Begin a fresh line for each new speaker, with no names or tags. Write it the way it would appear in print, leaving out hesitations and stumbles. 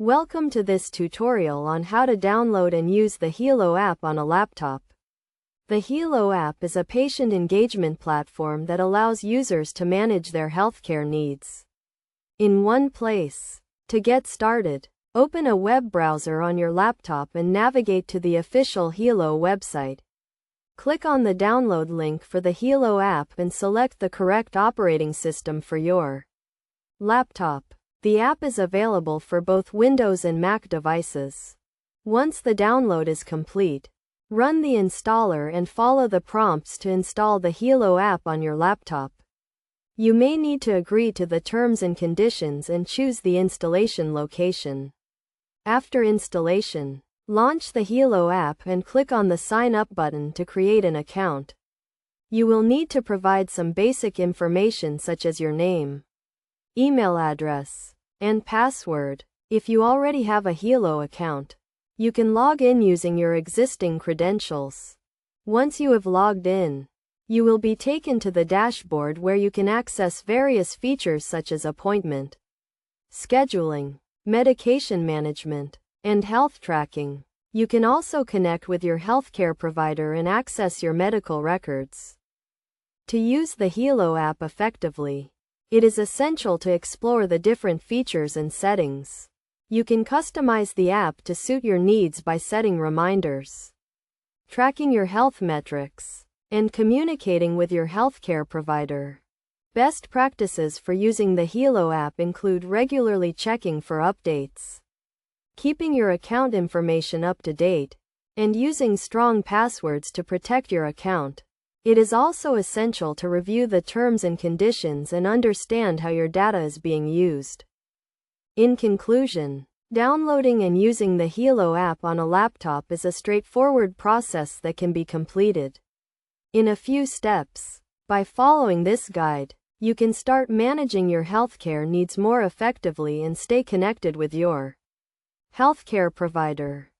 Welcome to this tutorial on how to download and use the Healow app on a laptop. The Healow app is a patient engagement platform that allows users to manage their healthcare needs in one place. To get started, open a web browser on your laptop and navigate to the official Healow website. Click on the download link for the Healow app and select the correct operating system for your laptop. The app is available for both Windows and Mac devices. Once the download is complete, run the installer and follow the prompts to install the Healow app on your laptop. You may need to agree to the terms and conditions and choose the installation location. After installation, launch the Healow app and click on the Sign Up button to create an account. You will need to provide some basic information such as your name, email address, and password. If you already have a Healow account, you can log in using your existing credentials. Once you have logged in, you will be taken to the dashboard where you can access various features such as appointment scheduling, medication management, and health tracking. You can also connect with your healthcare provider and access your medical records. To use the Healow app effectively, it is essential to explore the different features and settings. You can customize the app to suit your needs by setting reminders, tracking your health metrics, and communicating with your healthcare provider. Best practices for using the Healow app include regularly checking for updates, keeping your account information up to date, and using strong passwords to protect your account. It is also essential to review the terms and conditions and understand how your data is being used. In conclusion, downloading and using the Healow app on a laptop is a straightforward process that can be completed in a few steps. By following this guide, you can start managing your healthcare needs more effectively and stay connected with your healthcare provider.